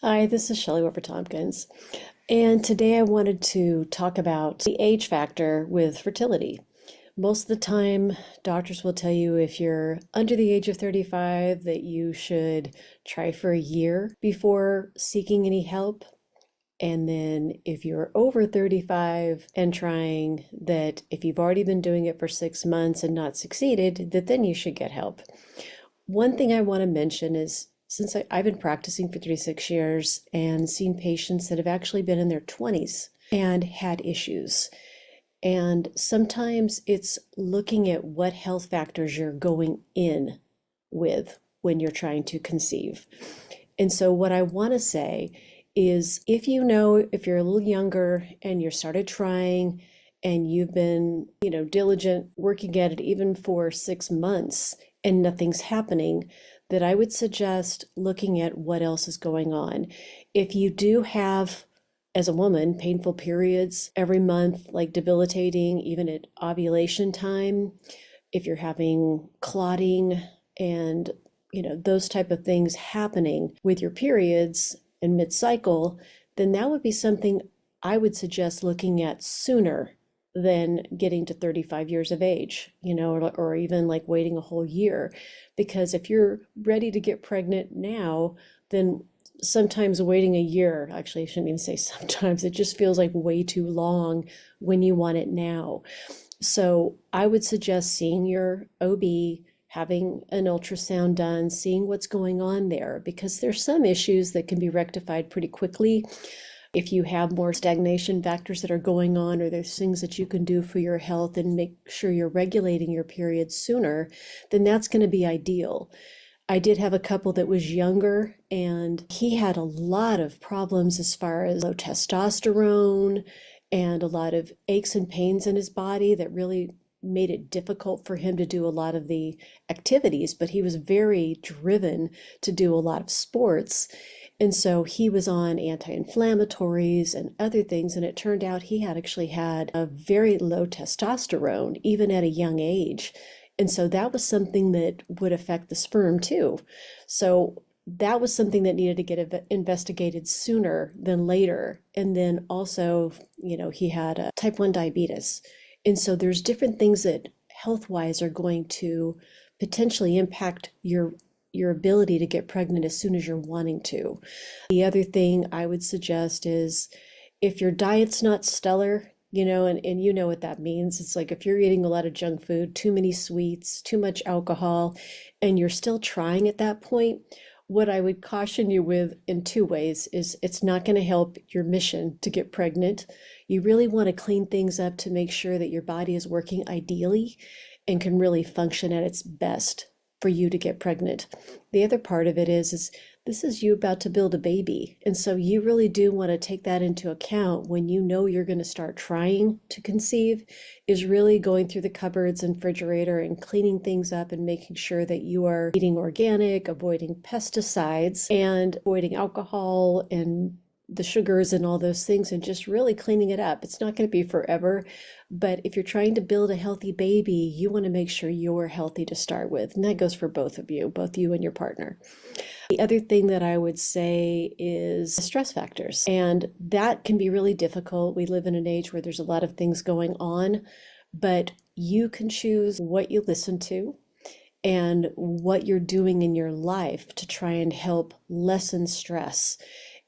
Hi, this is Shelley Weber Tompkins, and today I wanted to talk about the age factor with fertility. Most of the time, doctors will tell you if you're under the age of 35 that you should try for a year before seeking any help. And then if you're over 35 and trying, that if you've already been doing it for 6 months and not succeeded, that then you should get help. One thing I want to mention is since I've been practicing for 36 years and seen patients that have actually been in their 20s and had issues. And sometimes it's looking at what health factors you're going in with when you're trying to conceive. And so, what I want to say is if you know, if you're a little younger and you started trying and you've been, diligent working at it even for 6 months and nothing's happening, that I would suggest looking at what else is going on. If you do have, as a woman, painful periods every month, like debilitating, even at ovulation time, if you're having clotting and those type of things happening with your periods and mid-cycle, then that would be something I would suggest looking at sooner than getting to 35 years of age, or even like waiting a whole year. Because if you're ready to get pregnant now, then sometimes waiting a year, actually, I shouldn't even say sometimes, it just feels like way too long when you want it now. So I would suggest seeing your OB, having an ultrasound done, seeing what's going on there, because there's some issues that can be rectified pretty quickly. If you have more stagnation factors that are going on, or there's things that you can do for your health and make sure you're regulating your periods sooner, then that's going to be ideal. I did have a couple that was younger, and he had a lot of problems as far as low testosterone and a lot of aches and pains in his body that really made it difficult for him to do a lot of the activities, but he was very driven to do a lot of sports. And so he was on anti-inflammatories and other things, and it turned out he had actually had a very low testosterone, even at a young age. And so that was something that would affect the sperm too. So that was something that needed to get investigated sooner than later. And then also, he had a type 1 diabetes. And so there's different things that health-wise are going to potentially impact your ability to get pregnant as soon as you're wanting to. The other thing I would suggest is if your diet's not stellar, and you know what that means. It's like if you're eating a lot of junk food, too many sweets, too much alcohol, and you're still trying at that point, what I would caution you with in two ways is it's not going to help your mission to get pregnant. You really want to clean things up to make sure that your body is working ideally and can really function at its best for you to get pregnant. The other part of it is this is you about to build a baby. And so you really do want to take that into account when you know you're going to start trying to conceive, is really going through the cupboards and refrigerator and cleaning things up and making sure that you are eating organic, avoiding pesticides and avoiding alcohol and the sugars and all those things, and just really cleaning it up. It's not going to be forever, but if you're trying to build a healthy baby, you want to make sure you're healthy to start with. And that goes for both you and your partner. The other thing that I would say is stress factors, and that can be really difficult. We live in an age where there's a lot of things going on, but you can choose what you listen to and what you're doing in your life to try and help lessen stress.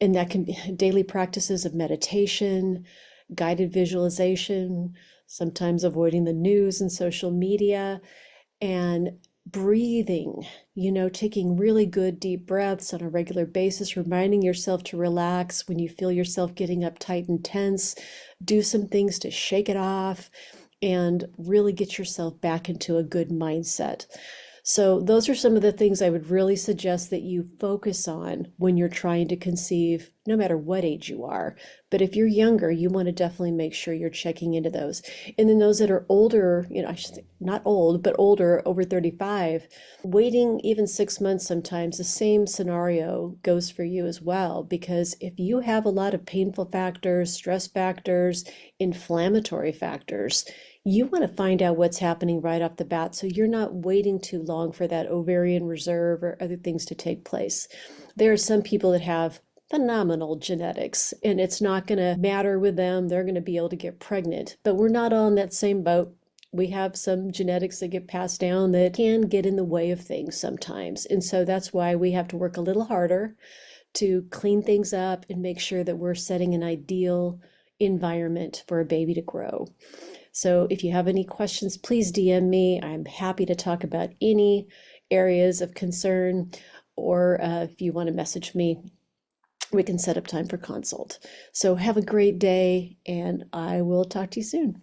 And that can be daily practices of meditation, guided visualization, sometimes avoiding the news and social media, and breathing, taking really good deep breaths on a regular basis, reminding yourself to relax when you feel yourself getting uptight and tense. Do some things to shake it off and really get yourself back into a good mindset. So those are some of the things I would really suggest that you focus on when you're trying to conceive, no matter what age you are. But if you're younger, you want to definitely make sure you're checking into those. And then those that are older, I should say not old, but older, over 35, waiting even 6 months sometimes, the same scenario goes for you as well. Because if you have a lot of painful factors, stress factors, inflammatory factors, you want to find out what's happening right off the bat so you're not waiting too long for that ovarian reserve or other things to take place. There are some people that have phenomenal genetics, and it's not going to matter with them. They're going to be able to get pregnant, but we're not on that same boat. We have some genetics that get passed down that can get in the way of things sometimes. And so that's why we have to work a little harder to clean things up and make sure that we're setting an ideal environment for a baby to grow. So if you have any questions, please DM me. I'm happy to talk about any areas of concern, or if you want to message me, we can set up time for consult. So have a great day, and I will talk to you soon.